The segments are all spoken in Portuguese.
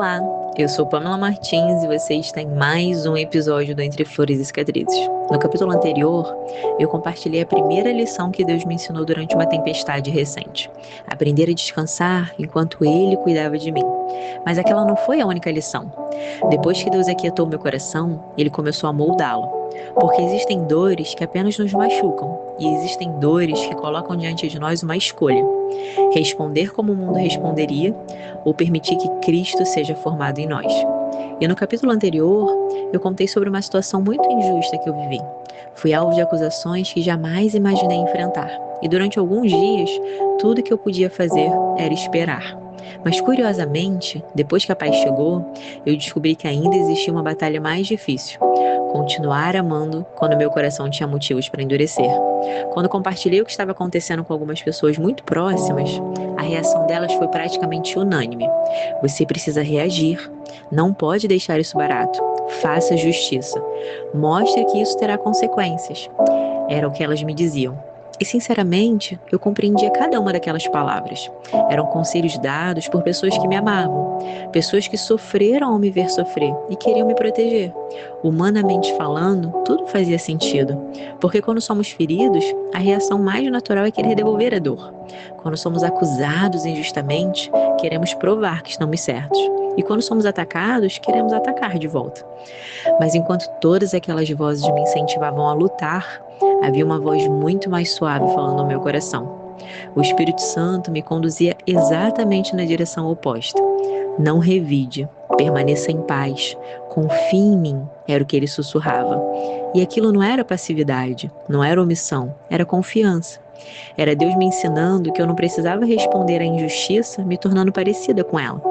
Olá, eu sou Pamela Martins e você está em mais um episódio do Entre Flores e Cicatrizes. No capítulo anterior, eu compartilhei a primeira lição que Deus me ensinou durante uma tempestade recente. Aprender a descansar enquanto Ele cuidava de mim. Mas aquela não foi a única lição. Depois que Deus aquietou meu coração, Ele começou a moldá-lo. Porque existem dores que apenas nos machucam e existem dores que colocam diante de nós uma escolha. Responder como o mundo responderia ou permitir que Cristo seja formado em nós. E no capítulo anterior, eu contei sobre uma situação muito injusta que eu vivi. Fui alvo de acusações que jamais imaginei enfrentar. E durante alguns dias, tudo que eu podia fazer era esperar. Mas curiosamente, depois que a paz chegou, eu descobri que ainda existia uma batalha mais difícil. Continuar amando quando meu coração tinha motivos para endurecer. Quando compartilhei o que estava acontecendo com algumas pessoas muito próximas, a reação delas foi praticamente unânime. Você precisa reagir, não pode deixar isso barato. Faça justiça. Mostre que isso terá consequências. Era o que elas me diziam. E sinceramente, eu compreendia cada uma daquelas palavras. Eram conselhos dados por pessoas que me amavam, pessoas que sofreram ao me ver sofrer e queriam me proteger. Humanamente falando, tudo fazia sentido, porque quando somos feridos, a reação mais natural é querer devolver a dor. Quando somos acusados injustamente, queremos provar que estamos certos. E quando somos atacados, queremos atacar de volta. Mas enquanto todas aquelas vozes me incentivavam a lutar, havia uma voz muito mais suave falando ao meu coração. O Espírito Santo me conduzia exatamente na direção oposta. Não revide, permaneça em paz, confie em mim, era o que ele sussurrava. E aquilo não era passividade, não era omissão, era confiança. Era Deus me ensinando que eu não precisava responder à injustiça me tornando parecida com ela.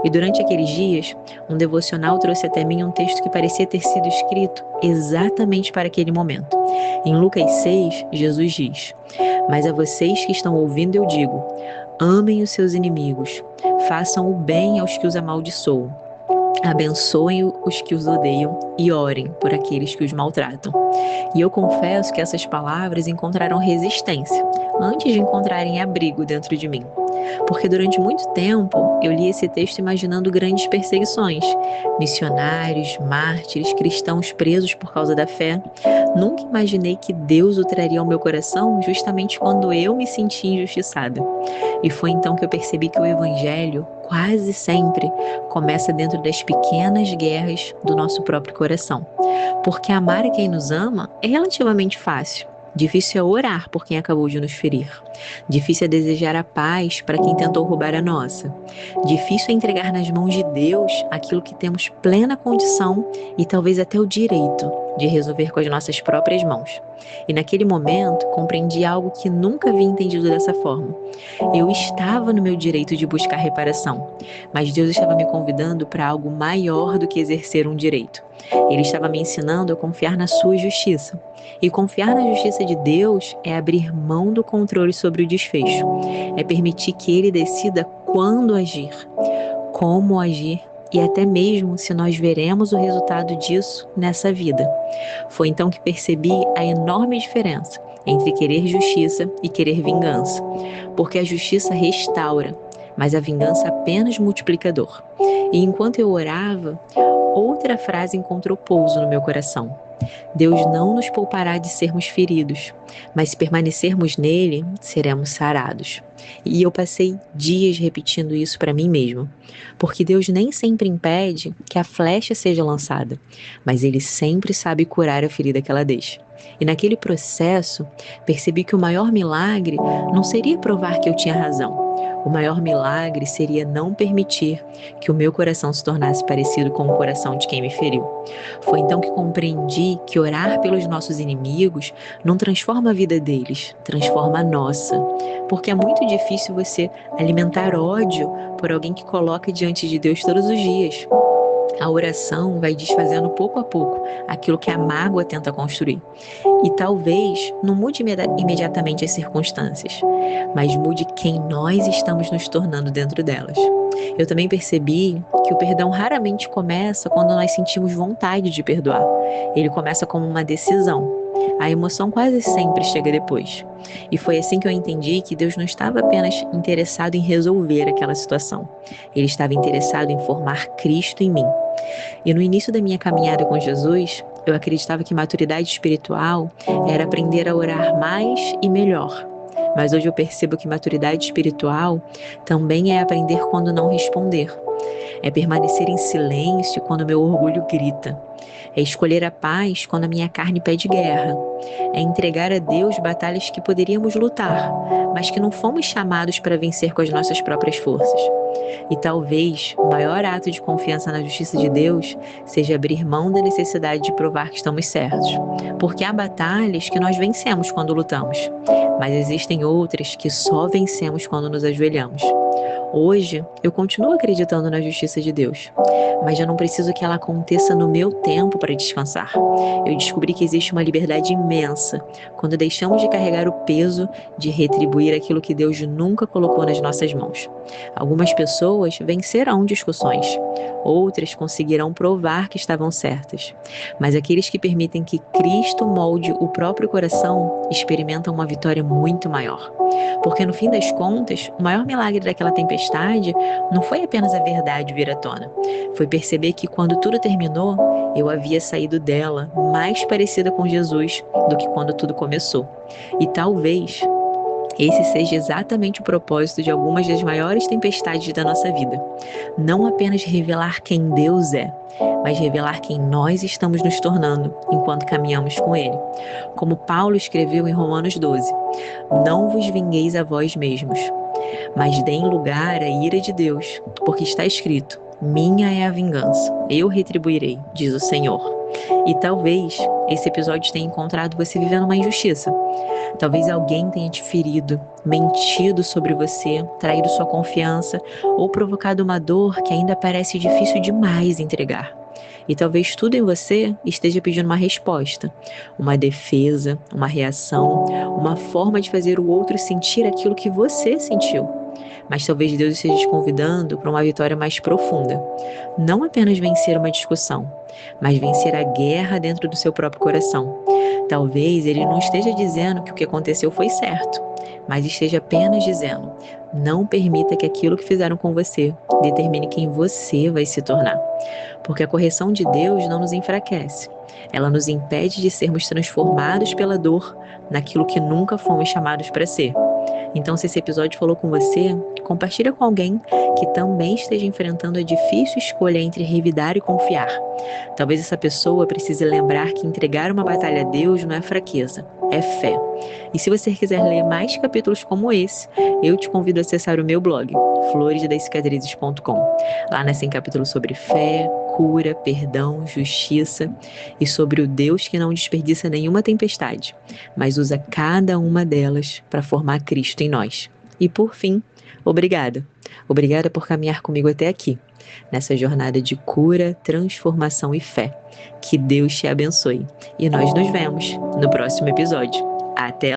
E durante aqueles dias, um devocional trouxe até mim um texto que parecia ter sido escrito exatamente para aquele momento. Em Lucas 6, Jesus diz: "Mas a vocês que estão ouvindo eu digo, amem os seus inimigos, façam o bem aos que os amaldiçoam, abençoem os que os odeiam e orem por aqueles que os maltratam." E eu confesso que essas palavras encontraram resistência antes de encontrarem abrigo dentro de mim. Porque durante muito tempo eu li esse texto imaginando grandes perseguições, missionários, mártires, cristãos presos por causa da fé. Nunca imaginei que Deus o traria ao meu coração justamente quando eu me senti injustiçada. E foi então que eu percebi que o Evangelho, quase sempre, começa dentro das pequenas guerras do nosso próprio coração. Porque amar a quem nos ama é relativamente fácil. Difícil é orar por quem acabou de nos ferir. Difícil é desejar a paz para quem tentou roubar a nossa. Difícil é entregar nas mãos de Deus aquilo que temos plena condição e talvez até o direito de resolver com as nossas próprias mãos. E naquele momento compreendi algo que nunca havia entendido dessa forma. Eu estava no meu direito de buscar reparação, mas Deus estava me convidando para algo maior do que exercer um direito. Ele estava me ensinando a confiar na sua justiça. E confiar na justiça de Deus é abrir mão do controle sobre o desfecho. É permitir que Ele decida quando agir, como agir e até mesmo se nós veremos o resultado disso nessa vida. Foi então que percebi a enorme diferença entre querer justiça e querer vingança. Porque a justiça restaura, mas a vingança apenas multiplicador. E enquanto eu orava, outra frase encontrou pouso no meu coração. Deus não nos poupará de sermos feridos, mas se permanecermos nele, seremos sarados. E eu passei dias repetindo isso para mim mesma, porque Deus nem sempre impede que a flecha seja lançada, mas Ele sempre sabe curar a ferida que ela deixa. E naquele processo, percebi que o maior milagre não seria provar que eu tinha razão. O maior milagre seria não permitir que o meu coração se tornasse parecido com o coração de quem me feriu. Foi então que compreendi que orar pelos nossos inimigos não transforma a vida deles, transforma a nossa. Porque é muito difícil você alimentar ódio por alguém que coloca diante de Deus todos os dias. A oração vai desfazendo pouco a pouco aquilo que a mágoa tenta construir. E talvez não mude imediatamente as circunstâncias, mas mude quem nós estamos nos tornando dentro delas. Eu também percebi que o perdão raramente começa quando nós sentimos vontade de perdoar. Ele começa como uma decisão. A emoção quase sempre chega depois. E foi assim que eu entendi que Deus não estava apenas interessado em resolver aquela situação. Ele estava interessado em formar Cristo em mim. E no início da minha caminhada com Jesus, eu acreditava que maturidade espiritual era aprender a orar mais e melhor. Mas hoje eu percebo que maturidade espiritual também é aprender quando não responder. É permanecer em silêncio quando meu orgulho grita. É escolher a paz quando a minha carne pede guerra. É entregar a Deus batalhas que poderíamos lutar, mas que não fomos chamados para vencer com as nossas próprias forças. E talvez o maior ato de confiança na justiça de Deus seja abrir mão da necessidade de provar que estamos certos. Porque há batalhas que nós vencemos quando lutamos, mas existem outras que só vencemos quando nos ajoelhamos. Hoje, eu continuo acreditando na justiça de Deus, mas eu não preciso que ela aconteça no meu tempo para descansar. Eu descobri que existe uma liberdade imensa quando deixamos de carregar o peso de retribuir aquilo que Deus nunca colocou nas nossas mãos. Algumas pessoas vencerão discussões, outras conseguirão provar que estavam certas, mas aqueles que permitem que Cristo molde o próprio coração experimentam uma vitória muito maior. Porque no fim das contas, o maior milagre daquela tempestade não foi apenas a verdade vir à tona. Foi perceber que quando tudo terminou, eu havia saído dela mais parecida com Jesus do que quando tudo começou. E talvez esse seja exatamente o propósito de algumas das maiores tempestades da nossa vida. Não apenas revelar quem Deus é, mas revelar quem nós estamos nos tornando enquanto caminhamos com Ele. Como Paulo escreveu em Romanos 12, não vos vingueis a vós mesmos, mas deem lugar à ira de Deus, porque está escrito, minha é a vingança, eu retribuirei, diz o Senhor. E talvez esse episódio tenha encontrado você vivendo uma injustiça. Talvez alguém tenha te ferido, mentido sobre você, traído sua confiança ou provocado uma dor que ainda parece difícil demais entregar. E talvez tudo em você esteja pedindo uma resposta, uma defesa, uma reação, uma forma de fazer o outro sentir aquilo que você sentiu. Mas talvez Deus esteja te convidando para uma vitória mais profunda. Não apenas vencer uma discussão, mas vencer a guerra dentro do seu próprio coração. Talvez Ele não esteja dizendo que o que aconteceu foi certo, mas esteja apenas dizendo, não permita que aquilo que fizeram com você determine quem você vai se tornar. Porque a correção de Deus não nos enfraquece. Ela nos impede de sermos transformados pela dor naquilo que nunca fomos chamados para ser. Então, se esse episódio falou com você, compartilha com alguém que também esteja enfrentando a difícil escolha entre revidar e confiar. Talvez essa pessoa precise lembrar que entregar uma batalha a Deus não é fraqueza, é fé. E se você quiser ler mais capítulos como esse, eu te convido a acessar o meu blog, floresdascicatrizes.com. Lá tem capítulos sobre fé, cura, perdão, justiça e sobre o Deus que não desperdiça nenhuma tempestade, mas usa cada uma delas para formar Cristo em nós. E por fim, obrigada. Obrigada por caminhar comigo até aqui, nessa jornada de cura, transformação e fé. Que Deus te abençoe. E nós nos vemos no próximo episódio. Até